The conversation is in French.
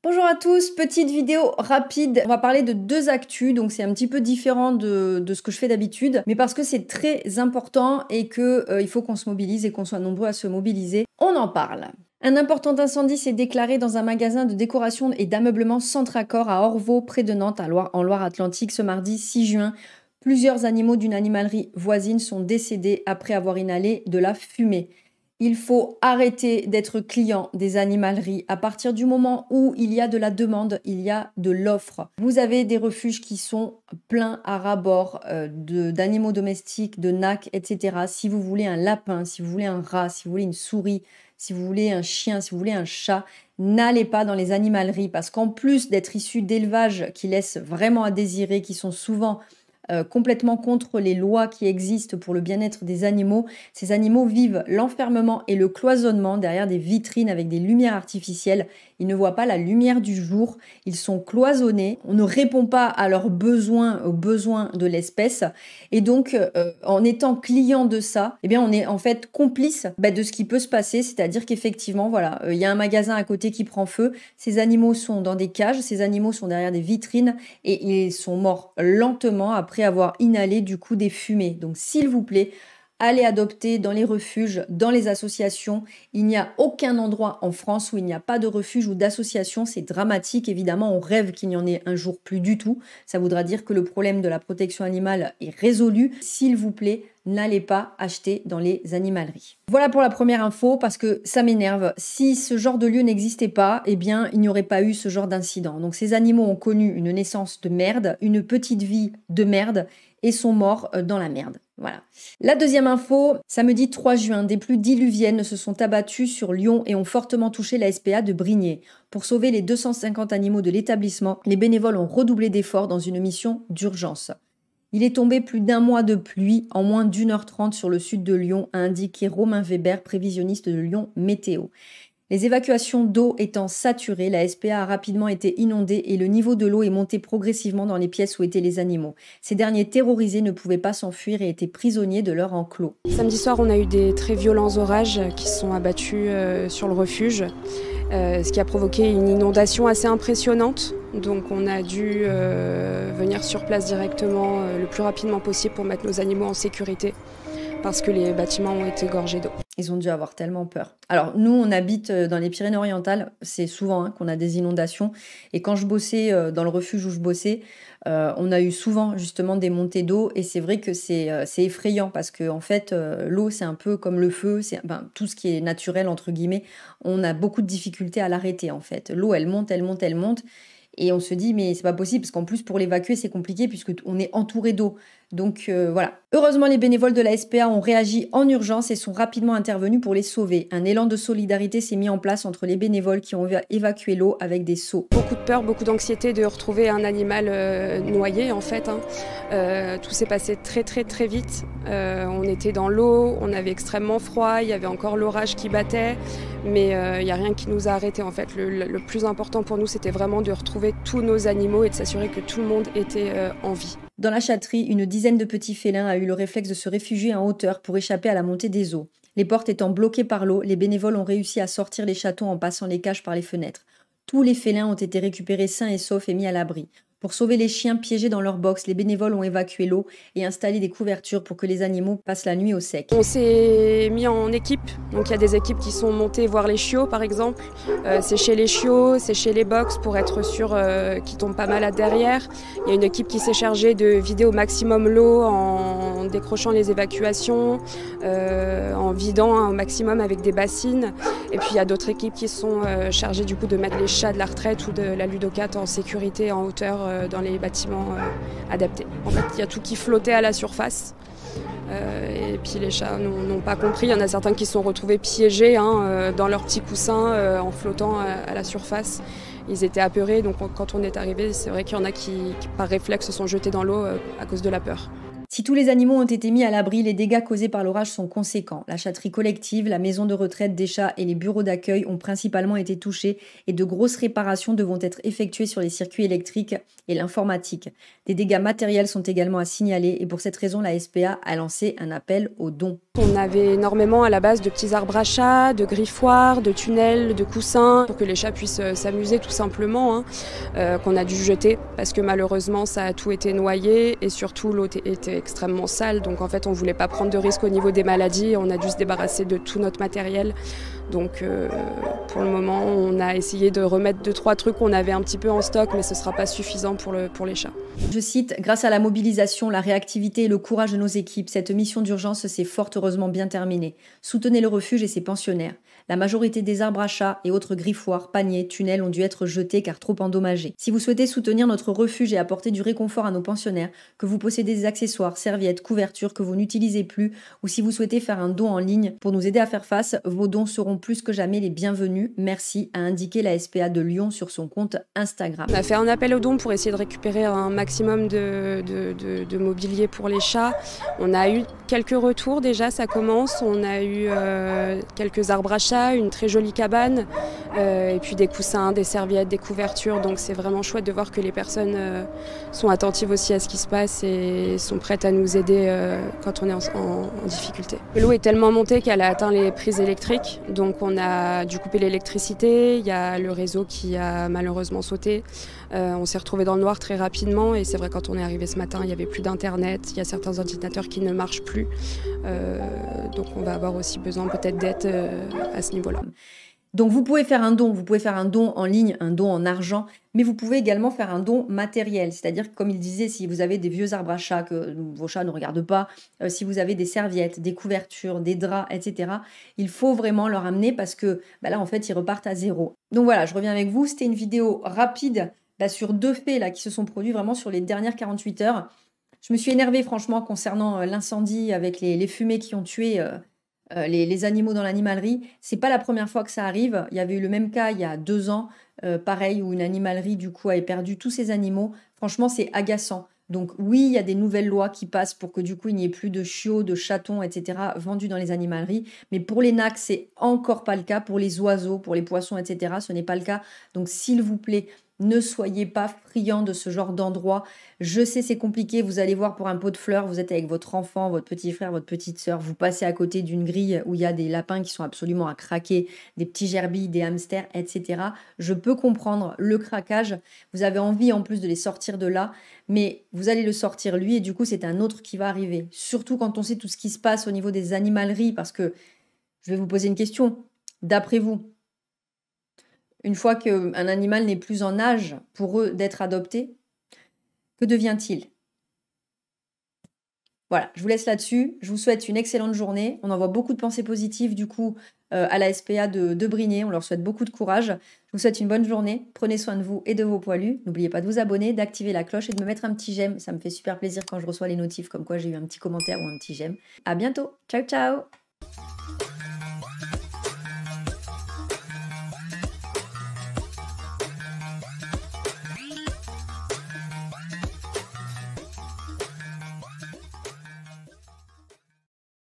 Bonjour à tous, petite vidéo rapide. On va parler de deux actus, donc c'est un petit peu différent de ce que je fais d'habitude, mais parce que c'est très important et que il faut qu'on se mobilise et qu'on soit nombreux à se mobiliser. On en parle. Un important incendie s'est déclaré dans un magasin de décoration et d'ameublement Centracor à Orvaux, près de Nantes, en Loire-Atlantique, ce mardi 6 juin. Plusieurs animaux d'une animalerie voisine sont décédés après avoir inhalé de la fumée. Il faut arrêter d'être client des animaleries. À partir du moment où il y a de la demande, il y a de l'offre. Vous avez des refuges qui sont pleins à ras-bord d'animaux domestiques, de nacs, etc. Si vous voulez un lapin, si vous voulez un rat, si vous voulez une souris, si vous voulez un chien, si vous voulez un chat, n'allez pas dans les animaleries parce qu'en plus d'être issus d'élevages qui laissent vraiment à désirer, qui sont souvent complètement contre les lois qui existent pour le bien-être des animaux. Ces animaux vivent l'enfermement et le cloisonnement derrière des vitrines avec des lumières artificielles. Ils ne voient pas la lumière du jour, ils sont cloisonnés, on ne répond pas à leurs besoins, aux besoins de l'espèce. Et donc, en étant client de ça, eh bien, on est en fait complice de ce qui peut se passer, c'est-à-dire qu'effectivement, voilà, il y a un magasin à côté qui prend feu, ces animaux sont dans des cages, ces animaux sont derrière des vitrines et ils sont morts lentement après avoir inhalé du coup des fumées. Donc, s'il vous plaît, allez adopter dans les refuges, dans les associations. Il n'y a aucun endroit en France où il n'y a pas de refuge ou d'association. C'est dramatique, évidemment. On rêve qu'il n'y en ait un jour plus du tout. Ça voudra dire que le problème de la protection animale est résolu. S'il vous plaît, n'allez pas acheter dans les animaleries. Voilà pour la première info, parce que ça m'énerve. Si ce genre de lieu n'existait pas, eh bien, il n'y aurait pas eu ce genre d'incident. Donc, ces animaux ont connu une naissance de merde, une petite vie de merde, et sont morts dans la merde. Voilà. La deuxième info, samedi 3 juin, des pluies diluviennes se sont abattues sur Lyon et ont fortement touché la SPA de Brignais. Pour sauver les 250 animaux de l'établissement, les bénévoles ont redoublé d'efforts dans une mission d'urgence. Il est tombé plus d'un mois de pluie en moins d'1h30 sur le sud de Lyon, a indiqué Romain Weber, prévisionniste de Lyon Météo. Les évacuations d'eau étant saturées, la SPA a rapidement été inondée et le niveau de l'eau est monté progressivement dans les pièces où étaient les animaux. Ces derniers terrorisés ne pouvaient pas s'enfuir et étaient prisonniers de leur enclos. Samedi soir, on a eu des très violents orages qui se sont abattus sur le refuge, ce qui a provoqué une inondation assez impressionnante. Donc on a dû venir sur place directement le plus rapidement possible pour mettre nos animaux en sécurité, parce que les bâtiments ont été gorgés d'eau. Ils ont dû avoir tellement peur. Alors nous, on habite dans les Pyrénées-Orientales, c'est souvent qu'on a des inondations. Et quand je bossais dans le refuge où je bossais, on a eu souvent justement des montées d'eau. Et c'est vrai que c'est effrayant parce que en fait, l'eau, c'est un peu comme le feu, c'est tout ce qui est naturel, entre guillemets. On a beaucoup de difficultés à l'arrêter en fait. L'eau, elle monte, elle monte, elle monte. Et on se dit, mais c'est pas possible, parce qu'en plus, pour l'évacuer, c'est compliqué, puisqu'on est entouré d'eau. Donc voilà. Heureusement, les bénévoles de la SPA ont réagi en urgence et sont rapidement intervenus pour les sauver. Un élan de solidarité s'est mis en place entre les bénévoles qui ont évacué l'eau avec des seaux. Beaucoup de peur, beaucoup d'anxiété de retrouver un animal noyé, en fait. Tout s'est passé très très très vite. On était dans l'eau, on avait extrêmement froid, il y avait encore l'orage qui battait, mais il n'y a rien qui nous a arrêtés, en fait. Le plus important pour nous, c'était vraiment de retrouver tous nos animaux et de s'assurer que tout le monde était en vie. Dans la Châtrie, une dizaine de petits félins a eu le réflexe de se réfugier en hauteur pour échapper à la montée des eaux. Les portes étant bloquées par l'eau, les bénévoles ont réussi à sortir les chatons en passant les cages par les fenêtres. Tous les félins ont été récupérés sains et saufs et mis à l'abri. Pour sauver les chiens piégés dans leur box, les bénévoles ont évacué l'eau et installé des couvertures pour que les animaux passent la nuit au sec. On s'est mis en équipe, donc il y a des équipes qui sont montées voir les chiots par exemple, sécher les chiots, sécher les box pour être sûr qu'ils ne tombent pas malades derrière. Il y a une équipe qui s'est chargée de vider au maximum l'eau en décrochant les évacuations, en vidant au maximum avec des bassines. Et puis il y a d'autres équipes qui sont chargées du coup de mettre les chats de la retraite ou de la ludocate en sécurité en hauteur dans les bâtiments adaptés. En fait, il y a tout qui flottait à la surface. Et puis les chats n'ont pas compris. Il y en a certains qui se sont retrouvés piégés dans leurs petits coussins en flottant à la surface. Ils étaient apeurés, donc quand on est arrivé, c'est vrai qu'il y en a qui par réflexe se sont jetés dans l'eau à cause de la peur. Si tous les animaux ont été mis à l'abri, les dégâts causés par l'orage sont conséquents. La chatterie collective, la maison de retraite des chats et les bureaux d'accueil ont principalement été touchés et de grosses réparations devront être effectuées sur les circuits électriques et l'informatique. Des dégâts matériels sont également à signaler et pour cette raison, la SPA a lancé un appel aux dons. On avait énormément à la base de petits arbres à chats, de griffoirs, de tunnels, de coussins pour que les chats puissent s'amuser tout simplement, qu'on a dû jeter parce que malheureusement ça a tout été noyé et surtout l'eau était extrêmement sale. Donc en fait on ne voulait pas prendre de risques au niveau des maladies, on a dû se débarrasser de tout notre matériel. Donc pour le moment on a essayé de remettre 2-3 trucs qu'on avait un petit peu en stock mais ce ne sera pas suffisant pour les chats. Je cite, « Grâce à la mobilisation, la réactivité et le courage de nos équipes, cette mission d'urgence s'est fort heureusement bien terminée. Soutenez le refuge et ses pensionnaires. La majorité des arbres à chats et autres griffoirs, paniers, tunnels ont dû être jetés car trop endommagés. Si vous souhaitez soutenir notre refuge et apporter du réconfort à nos pensionnaires, que vous possédez des accessoires, serviettes, couvertures que vous n'utilisez plus, ou si vous souhaitez faire un don en ligne pour nous aider à faire face, vos dons seront plus que jamais les bienvenus. Merci », a indiqué la SPA de Lyon sur son compte Instagram. On a fait un appel aux dons pour essayer de récupérer un maximum de mobilier pour les chats. On a eu quelques retours déjà, ça commence. On a eu quelques arbres à chat, une très jolie cabane, et puis des coussins, des serviettes, des couvertures. Donc c'est vraiment chouette de voir que les personnes sont attentives aussi à ce qui se passe et sont prêtes à nous aider quand on est en difficulté. L'eau est tellement montée qu'elle a atteint les prises électriques, donc on a dû couper l'électricité. Il y a le réseau qui a malheureusement sauté. On s'est retrouvé dans le noir très rapidement et c'est vrai quand on est arrivé ce matin, il n'y avait plus d'internet, il y a certains ordinateurs qui ne marchent plus. Donc on va avoir aussi besoin peut-être d'aide à ce niveau-là. Donc vous pouvez faire un don en ligne, un don en argent, mais vous pouvez également faire un don matériel. C'est-à-dire que comme il disait, si vous avez des vieux arbres à chat que vos chats ne regardent pas, si vous avez des serviettes, des couvertures, des draps, etc., il faut vraiment leur amener parce que là en fait ils repartent à zéro. Donc voilà, je reviens avec vous, c'était une vidéo rapide sur 2 faits là, qui se sont produits vraiment sur les dernières 48 heures. Je me suis énervée franchement concernant l'incendie avec les fumées qui ont tué les animaux dans l'animalerie. C'est pas la première fois que ça arrive. Il y avait eu le même cas il y a 2 ans, pareil, où une animalerie du coup avait perdu tous ses animaux. Franchement, c'est agaçant. Donc oui, il y a des nouvelles lois qui passent pour que du coup il n'y ait plus de chiots, de chatons, etc. vendus dans les animaleries. Mais pour les nacs, c'est encore pas le cas. Pour les oiseaux, pour les poissons, etc., ce n'est pas le cas. Donc s'il vous plaît, ne soyez pas friands de ce genre d'endroit. Je sais, c'est compliqué. Vous allez voir pour un pot de fleurs, vous êtes avec votre enfant, votre petit frère, votre petite sœur. Vous passez à côté d'une grille où il y a des lapins qui sont absolument à craquer, des petits gerbilles, des hamsters, etc. Je peux comprendre le craquage. Vous avez envie en plus de les sortir de là, mais vous allez le sortir lui et du coup, c'est un autre qui va arriver. Surtout quand on sait tout ce qui se passe au niveau des animaleries, parce que je vais vous poser une question. D'après vous, une fois qu'un animal n'est plus en âge pour eux d'être adopté, que devient-il? Voilà, je vous laisse là-dessus. Je vous souhaite une excellente journée. On envoie beaucoup de pensées positives du coup à la SPA de Brignais. On leur souhaite beaucoup de courage. Je vous souhaite une bonne journée. Prenez soin de vous et de vos poilus. N'oubliez pas de vous abonner, d'activer la cloche et de me mettre un petit j'aime. Ça me fait super plaisir quand je reçois les notifs comme quoi j'ai eu un petit commentaire ou un petit j'aime. À bientôt. Ciao, ciao.